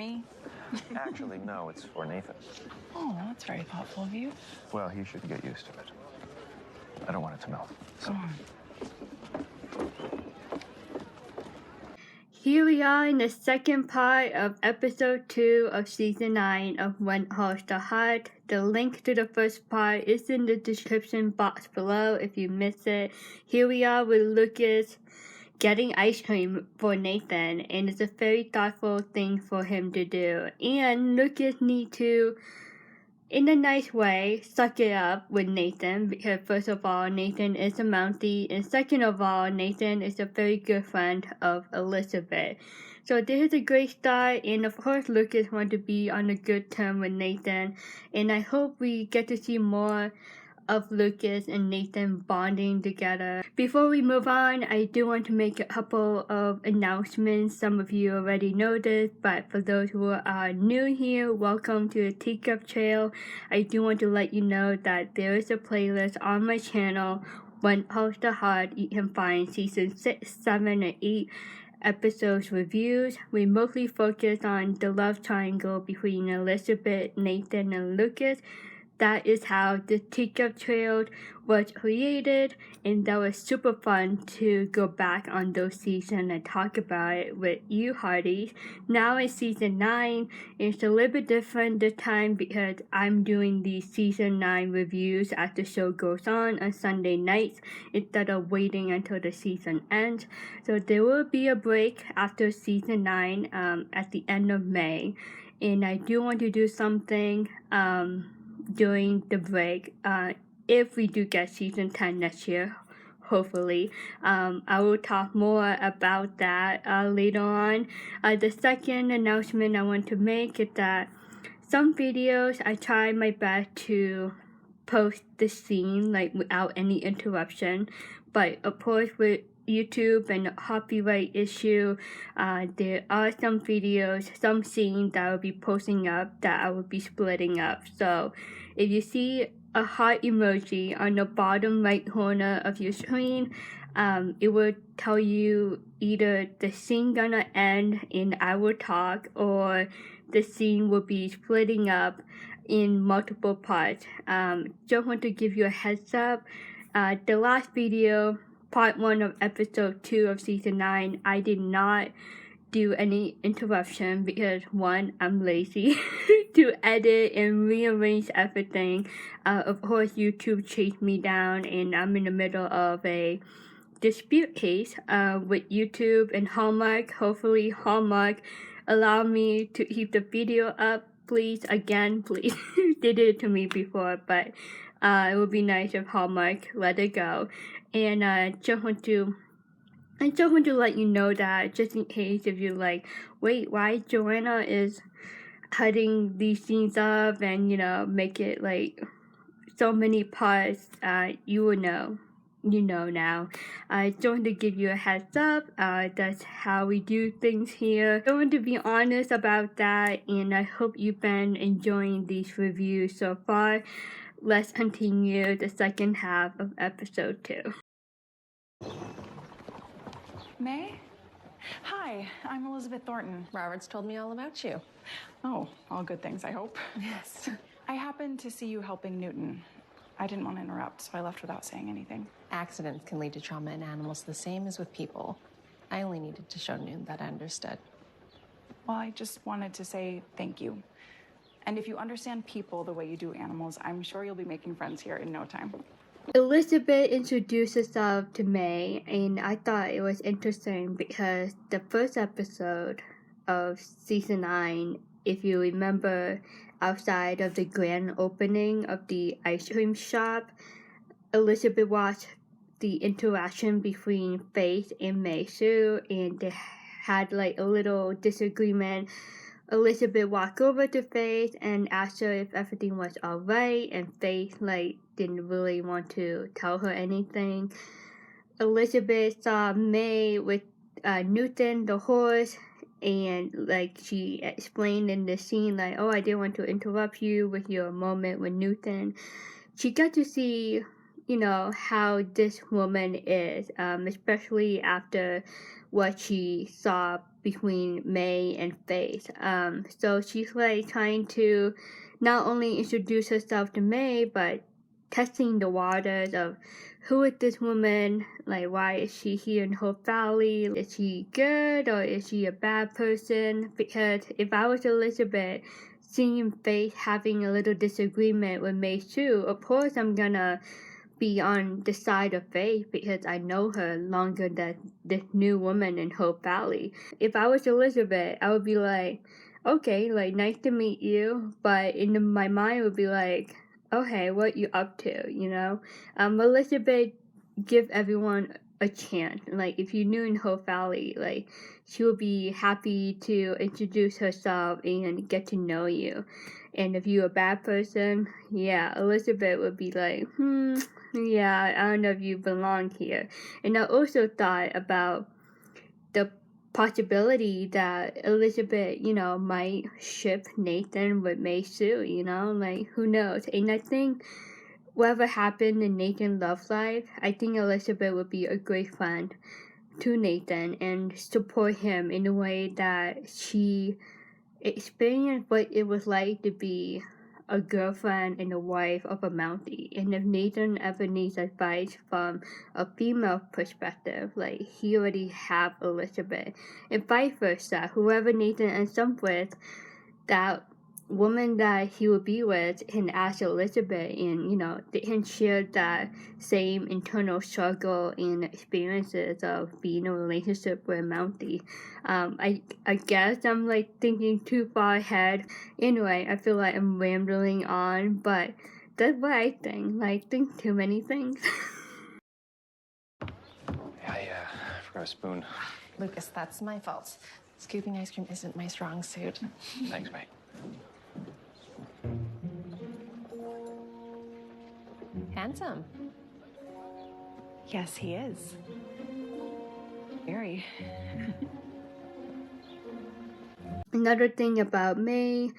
me? Actually, no, it's for Nathan. Oh, that's very thoughtful of you. Well, he should get used to it. I don't want it to melt. So. Here we are in the second part of episode 2 of season 9 of When Calls the Heart. The link to the first part is in the description box below if you missed it. Here we are with Lucas getting ice cream for Nathan, and it's a very thoughtful thing for him to do. And Lucas needs to, in a nice way, suck it up with Nathan, because first of all, Nathan is a Mountie, and second of all, Nathan is a very good friend of Elizabeth. So this is a great start, and of course Lucas wants to be on a good term with Nathan, and I hope we get to see more of Lucas and Nathan bonding together. Before we move on, I do want to make a couple of announcements. Some of you already know this, but for those who are new here, welcome to the Teacup Trail. I do want to let you know that there is a playlist on my channel, When Calls the Heart. You can find season 6, 7, and 8 episodes reviews. We mostly focus on the love triangle between Elizabeth, Nathan, and Lucas. That is how the Teacup Trail was created, and that was super fun to go back on those seasons and talk about it with you hearties. Now in season 9, it's a little bit different this time because I'm doing the season 9 reviews as the show goes on Sunday nights instead of waiting until the season ends. So there will be a break after season 9 at the end of May, and I do want to do something during the break, if we do get season 10 next year, hopefully. I will talk more about that later on. The second announcement I want to make is that some videos I try my best to post the scene like without any interruption, but of course with YouTube and the copyright issue, there are some videos, some scenes that I will be posting up that I will be splitting up. So if you see a heart emoji on the bottom right corner of your screen, it will tell you either the scene gonna end and I will talk, or the scene will be splitting up in multiple parts. Just want to give you a heads up. The last video, part 1 of episode 2 of season 9, I did not do any interruption because 1, I'm lazy to edit and rearrange everything. Of course, YouTube chased me down, and I'm in the middle of a dispute case with YouTube and Hallmark. Hopefully, Hallmark allow me to keep the video up. Please, again, please. They did it to me before, but it would be nice if Hallmark let it go. And I just want to let you know that, just in case if you're like, wait, why Joanna is cutting these scenes up and, make it like so many parts, you will know. You know now. I just want to give you a heads up. That's how we do things here. I want to be honest about that, and I hope you've been enjoying these reviews so far. Let's continue the second half of episode 2. May? Hi, I'm Elizabeth Thornton. Robert's told me all about you. Oh, all good things, I hope. Yes. I happened to see you helping Newton. I didn't want to interrupt, so I left without saying anything. Accidents can lead to trauma in animals the same as with people. I only needed to show Newton that I understood. Well, I just wanted to say thank you. And if you understand people the way you do animals, I'm sure you'll be making friends here in no time. Elizabeth introduced herself to May, and I thought it was interesting because the first episode of season 9, if you remember, outside of the grand opening of the ice cream shop, Elizabeth watched the interaction between Faith and May Sue, and they had like a little disagreement. Elizabeth walked over to Faith and asked her if everything was alright, and Faith didn't really want to tell her anything. Elizabeth saw May with Newton the horse, and she explained in the scene oh, I didn't want to interrupt you with your moment with Newton. She got to see how this woman is, especially after what she saw between May and Faith. So she's like trying to not only introduce herself to May, but testing the waters of who is this woman, like why is she here in Hope Valley, is she good or is she a bad person? Because if I was Elizabeth, seeing Faith having a little disagreement with May Sue, of course I'm gonna be on the side of Faith because I know her longer than this new woman in Hope Valley. If I was Elizabeth, I would be like, okay, like nice to meet you, but in my mind would be like, okay, what you up to, you know? Elizabeth give everyone a chance. Like if you're new in Hope Valley, like she will be happy to introduce herself and get to know you. And if you're a bad person, yeah, Elizabeth would be like, yeah, I don't know if you belong here. And I also thought about the possibility that Elizabeth, you know, might ship Nathan with May Sue, you know, like who knows? And I think whatever happened in Nathan's love life, I think Elizabeth would be a great friend to Nathan and support him in a way that she experienced what it was like to be a girlfriend and a wife of a Mountie. And if Nathan ever needs advice from a female perspective, like he already have Elizabeth. And vice versa, whoever Nathan ends up with, that woman that he would be with can ask Elizabeth, and you know they can share that same internal struggle and experiences of being in a relationship with Mountie. I guess I'm like thinking too far ahead. Anyway, I feel like I'm rambling on, but that's what I think. Like think too many things. I forgot a spoon. Lucas, that's my fault. Scooping ice cream isn't my strong suit. Thanks, mate. Handsome. Yes, he is. Very. Another thing about May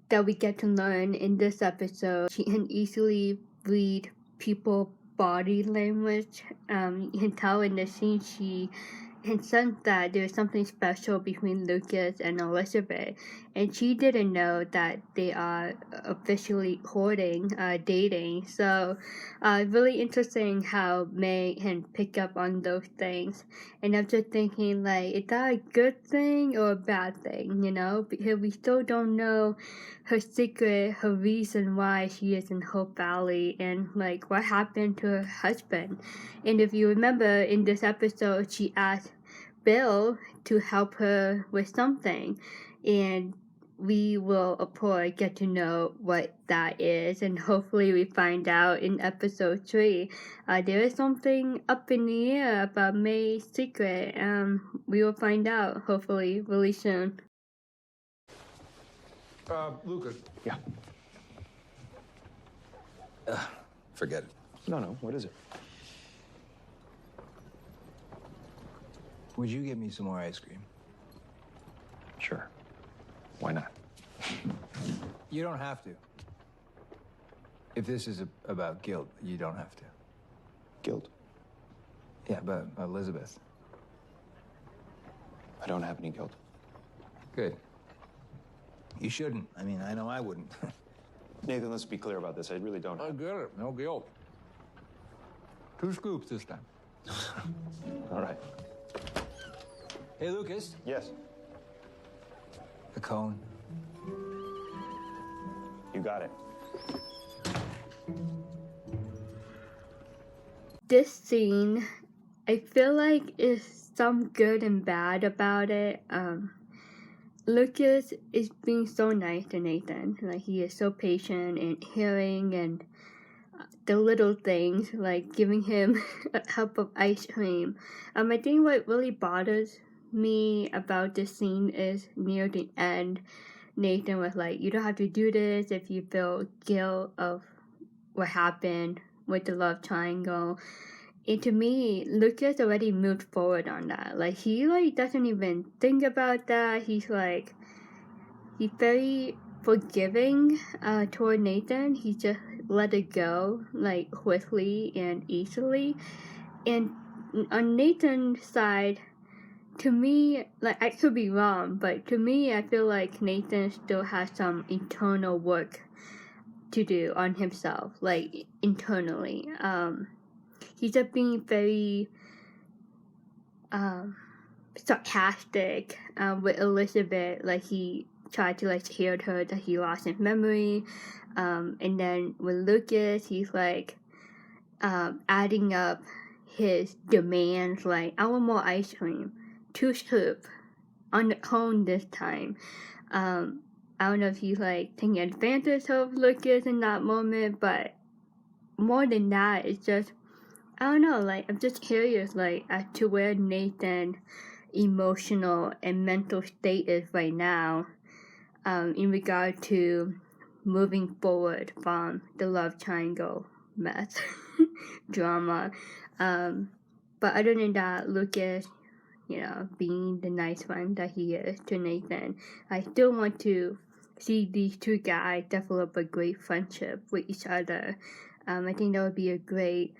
that we get to learn in this episode, she can easily read people's body language. You can tell in the scene she can sense that there's something special between Lucas and Elizabeth, and she didn't know that they are officially courting, dating. So really interesting how May can pick up on those things. And I'm just thinking, like, is that a good thing or a bad thing, you know? Because we still don't know her secret, her reason why she is in Hope Valley, and like what happened to her husband. And if you remember in this episode, she asked Bill to help her with something, and we will of course get to know what that is, and hopefully we find out in episode 3. There is something up in the air about May's secret. We will find out hopefully really soon. Lucas. Yeah. Forget it. No, what is it? Would you get me some more ice cream? Sure. Why not? You don't have to. If this is about guilt, you don't have to. Guilt? Yeah, but Elizabeth. I don't have any guilt. Good. You shouldn't. I mean, I know I wouldn't. Nathan, let's be clear about this. I really don't. I get it. No guilt. 2 scoops this time. All right. Hey, Lucas. Yes. The cone. You got it. This scene, I feel like is some good and bad about it. Lucas is being so nice to Nathan. Like he is so patient and hearing and the little things, like giving him a cup of ice cream. I think what really bothers me about this scene is near the end, Nathan was like, you don't have to do this if you feel guilt of what happened with the love triangle. And to me, Lucas already moved forward on that. Like he doesn't even think about that. He's very forgiving toward Nathan. He just let it go like quickly and easily. And on Nathan's side, to me, like, I could be wrong, but to me, I feel like Nathan still has some internal work to do on himself, like, internally. He's just being very, sarcastic, with Elizabeth. Like, he tried to, like, tell her that he lost his memory. And then with Lucas, he's, like, adding up his demands, like, I want more ice cream, 2 scoop, on the cone this time. I don't know if he's, like, taking advantage of Lucas in that moment, but more than that, it's just, I don't know, like, I'm just curious, like, as to where Nathan's emotional and mental state is right now, in regard to moving forward from the love triangle mess drama. But other than that, Lucas, you know, being the nice one that he is to Nathan, I still want to see these two guys develop a great friendship with each other. I think that would be a great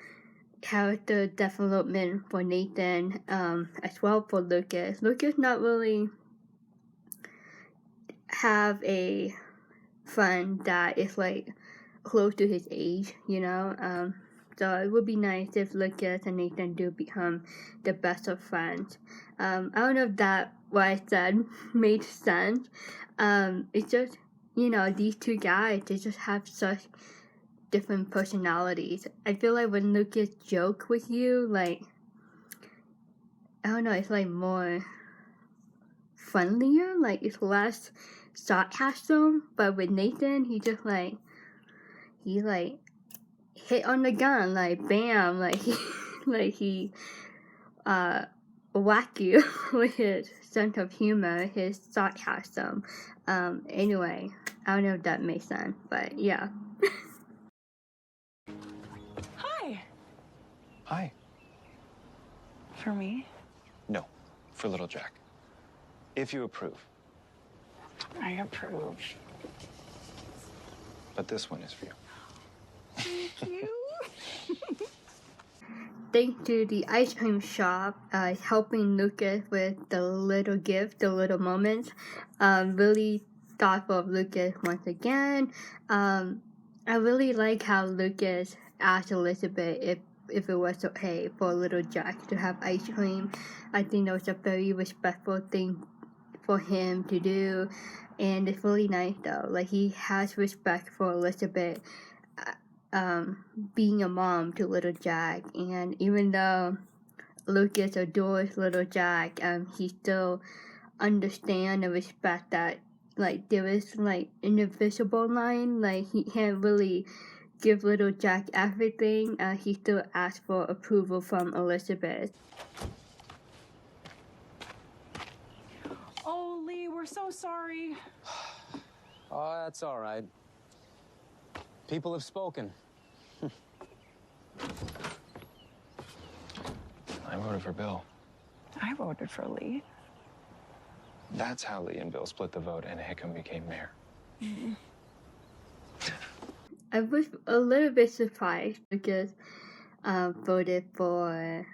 character development for Nathan, as well for Lucas. Lucas not really have a friend that is, like, close to his age, you know. So it would be nice if Lucas and Nathan do become the best of friends. I don't know if that what I said made sense. It's just, you know, these two guys, they just have such different personalities. I feel like when Lucas joke with you, like, I don't know, it's like more friendlier, like it's less sarcasm. But with Nathan, he just like hit on the gun, like bam, like he whack you with his sense of humor, his sarcasm. Anyway, I don't know if that makes sense, but yeah. Hi. Hi. For me? No, for little Jack. If you approve. I approve. But this one is for you. Thank you. Thanks to the ice cream shop helping Lucas with the little gift, the little moments. Really thoughtful of Lucas once again. I really like how Lucas asked Elizabeth if it was okay for little Jack to have ice cream. I think that was a very respectful thing for him to do, and it's really nice though. Like, he has respect for Elizabeth being a mom to little Jack, and even though Lucas adores little Jack, he still understand and respect that, like, there is like an invisible line, like he can't really give little Jack everything. He still asks for approval from Elizabeth. Oh, Lee, we're so sorry. Oh, that's all right. People have spoken. I voted for Bill. I voted for Lee. That's how Lee and Bill split the vote and Hickam became mayor. Mm-hmm. I was a little bit surprised because voted for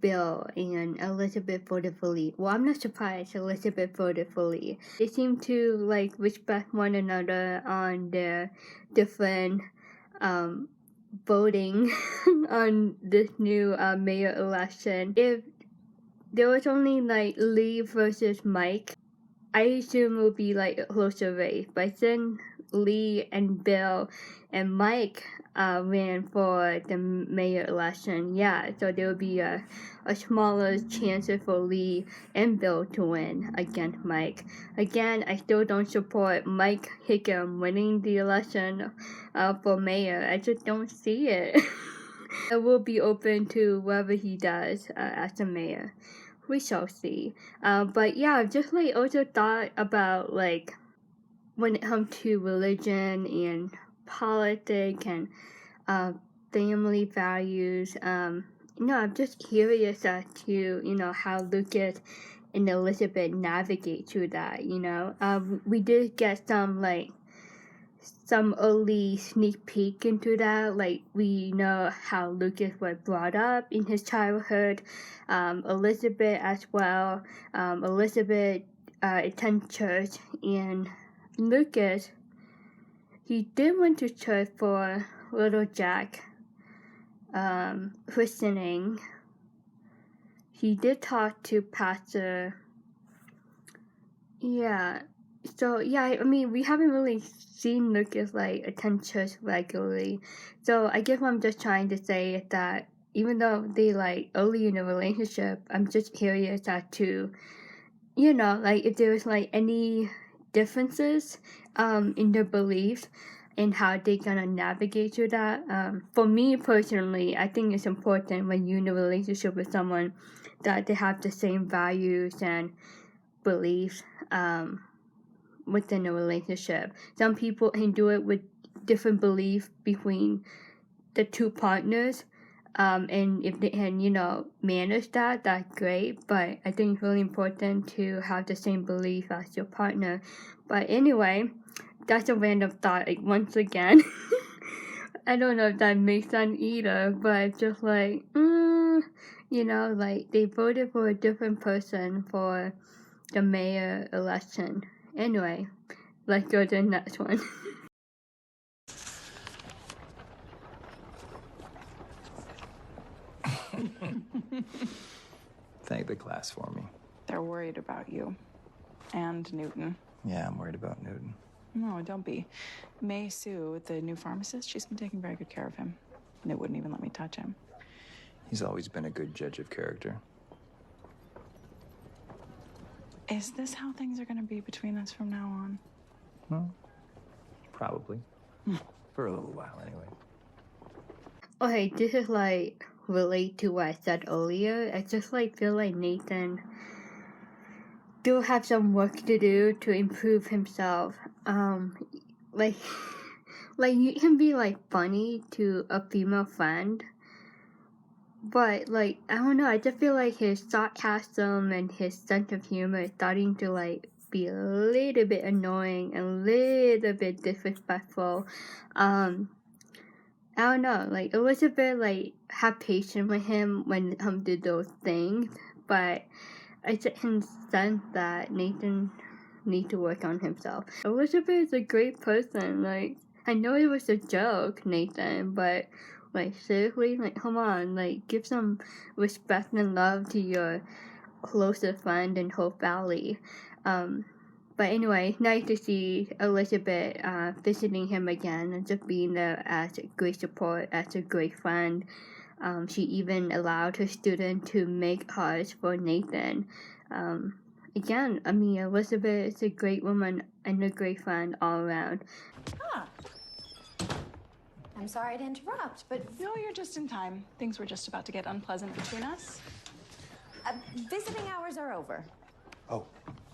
Bill and Elizabeth voted for Lee. Well, I'm not surprised Elizabeth voted for Lee. They seem to like respect one another on their different voting on this new mayor election. If there was only like Lee versus Mike, I assume it would be like a closer race. But then Lee and Bill and Mike ran for the mayor election, yeah, so there would be a smaller chance for Lee and Bill to win against Mike. Again, I still don't support Mike Hickam winning the election for mayor. I just don't see it. I will be open to whatever he does as a mayor. We shall see. But yeah, just like also thought about like when it comes to religion and politics and family values. I'm just curious as to, how Lucas and Elizabeth navigate through that, We did get some, like, some early sneak peek into that. Like, we know how Lucas was brought up in his childhood, Elizabeth as well. Elizabeth attended church, and Lucas, he did went to church for little Jack christening. He did talk to Pastor. Yeah. So yeah, I mean, we haven't really seen Lucas like attend church regularly. So I guess what I'm just trying to say is that even though they like early in the relationship, I'm just curious as to, you know, like if there was like any differences in their beliefs and how they gonna navigate through that. For me personally, I think it's important when you're in a relationship with someone that they have the same values and beliefs within a relationship. Some people can do it with different beliefs between the two partners. And if they can, you know, manage that, that's great. But I think it's really important to have the same belief as your partner. But anyway, that's a random thought. Like, once again, I don't know if that makes sense either, but just like, you know, like they voted for a different person for the mayor election. Anyway, let's go to the next one. Thank the class for me. They're worried about you. And Newton. Yeah, I'm worried about Newton. No, don't be. May Sue, the new pharmacist, she's been taking very good care of him. And they wouldn't even let me touch him. He's always been a good judge of character. Is this how things are going to be between us from now on? Well, probably. For a little while, anyway. Okay, this is like relate to what I said earlier. I just like feel like Nathan do have some work to do to improve himself. Like you can be like funny to a female friend, but like I don't know. I just feel like his sarcasm and his sense of humor is starting to like be a little bit annoying and a little bit disrespectful. I don't know, like Elizabeth like had patience with him when it comes to those things, but I just can sense that Nathan needs to work on himself. Elizabeth is a great person. Like, I know it was a joke, Nathan, but like seriously, like come on, like give some respect and love to your closest friend in Hope Valley. But anyway, nice to see Elizabeth visiting him again and just being there as a great support, as a great friend. She even allowed her student to make cards for Nathan. Again, I mean, Elizabeth is a great woman and a great friend all around. I'm sorry to interrupt, but No, you're just in time. Things were just about to get unpleasant between us. visiting hours are over. Oh,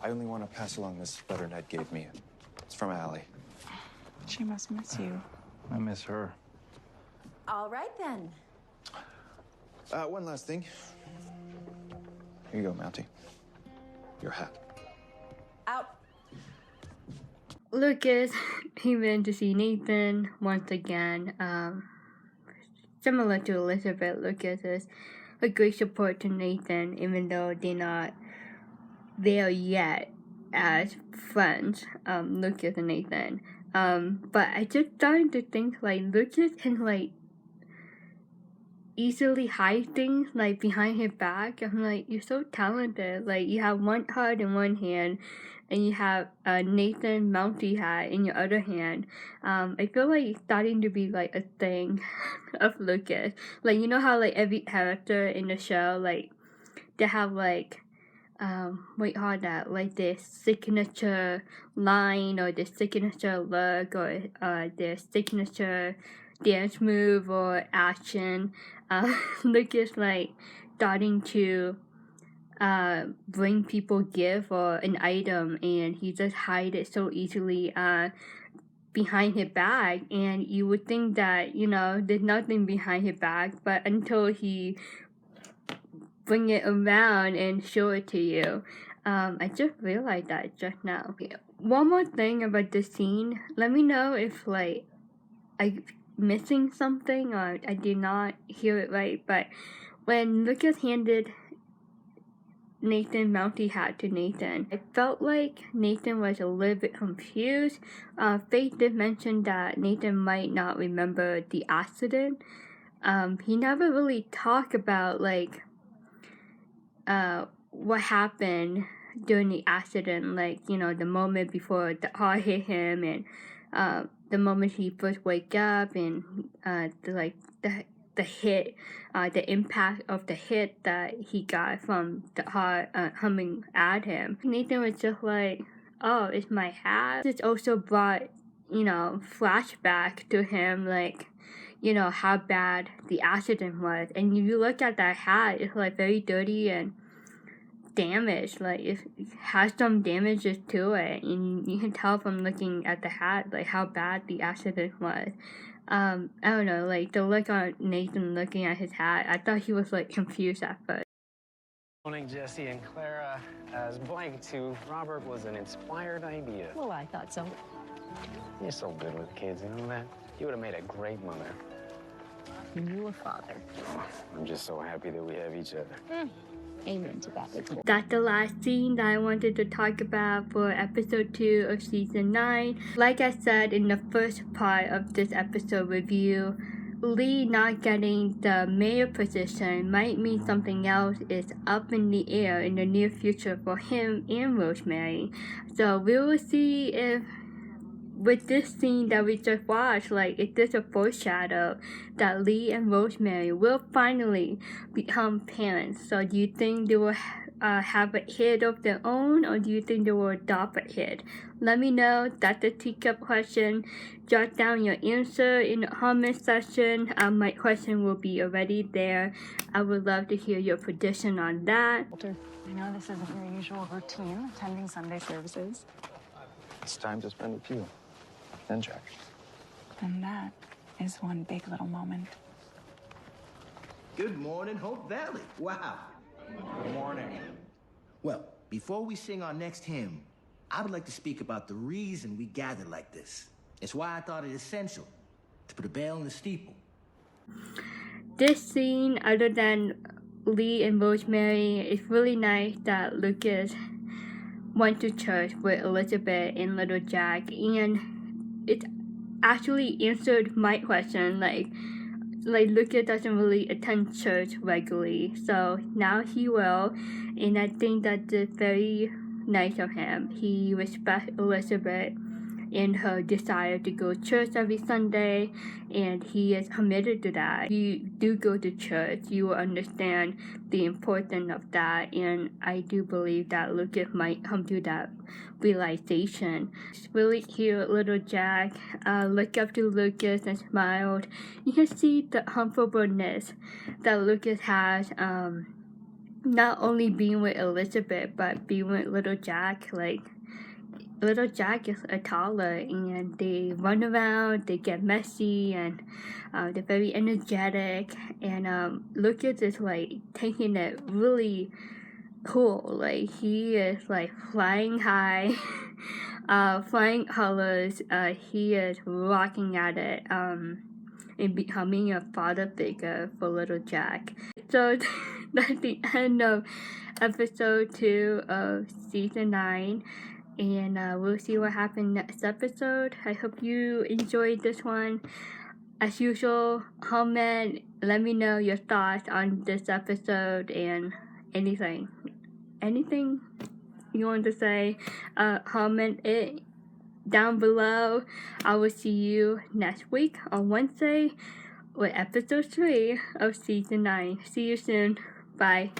I only want to pass along this letter Ned gave me. It's from Allie. She must miss you. I miss her. All right, then. One last thing. Here you go, Mountie. Your hat. Out. Lucas, he went to see Nathan once again. Similar to Elizabeth, Lucas is a great support to Nathan, even though they're not there yet as friends, Lucas and Nathan. But I just started to think like Lucas can like easily hide things like behind his back. I'm like, you're so talented. Like you have one card in one hand and you have a Nathan Mountie hat in your other hand. I feel like it's starting to be like a thing of Lucas. Like you know how like every character in the show, like they have like what you call that, like their signature line or their signature look or their signature dance move or action. Lucas like starting to bring people gift or an item and he just hide it so easily behind his back, and you would think that, you know, there's nothing behind his back, but until he bring it around and show it to you. I just realized that just now. one more thing about this scene. Let me know if like I'm missing something or I did not hear it right. But when Lucas handed Nathan Mountie hat to Nathan, I felt like Nathan was a little bit confused. Faith did mention that Nathan might not remember the accident. He never really talked about like what happened during the accident, like, you know, the moment before the car hit him and the moment he first wake up and the hit, the impact of the hit that he got from the car coming at him. Nathan was just like, oh, it's my hat. This also brought, you know, flashback to him, like, you know, how bad the accident was. And if you look at that hat, it's like very dirty and damaged, like it has some damages to it, and you can tell from looking at the hat like how bad the accident was. I don't know, like the look on Nathan looking at his hat, I thought he was like confused at first. Owning Jesse and Clara as blank to Robert was an inspired idea. Well, I thought so. You're so good with kids, you know that? You would have made a great mother. You a father. I'm just so happy that we have each other. Amen to that. That's the last scene that I wanted to talk about for episode 2 of season 9. Like I said in the first part of this episode review, Lee not getting the mayor position might mean something else is up in the air in the near future for him and Rosemary. So we will see if with this scene that we just watched, like, is this a foreshadow that Lee and Rosemary will finally become parents? So do you think they will have a kid of their own, or do you think they will adopt a kid? Let me know. That's the Teacup question. Jot down your answer in the comment section. My question will be already there. I would love to hear your prediction on that. I know this isn't your usual routine, attending Sunday services. It's time to spend with you. And Jack. And that is one big little moment. Good morning, Hope Valley. Wow. Good morning. Well, before we sing our next hymn, I would like to speak about the reason we gathered like this. It's why I thought it essential to put a bell in the steeple. This scene, other than Lee and Rosemary, it's really nice that Lucas went to church with Elizabeth and little Jack, and it actually answered my question. Like Lucas doesn't really attend church regularly, so now he will, and I think that's very nice of him. He respects Elizabeth and her desire to go to church every Sunday, and he is committed to that. If you do go to church, you will understand the importance of that, and I do believe that Lucas might come to that realization. It's really cute, little Jack looked up to Lucas and smiled. You can see the comfortableness that Lucas has, not only being with Elizabeth, but being with little Jack. Like, little Jack is a toddler, and they run around, they get messy, and they're very energetic, and Lucas is like taking it really cool. Like, he is like flying high, flying colors. He is rocking at it, and becoming a father figure for little Jack. So that's the end of episode 2 of season 9. And we'll see what happens next episode. I hope you enjoyed this one. As usual, comment, let me know your thoughts on this episode and anything you want to say. Comment it down below. I will see you next week on Wednesday with episode 3 of season 9. See you soon. Bye.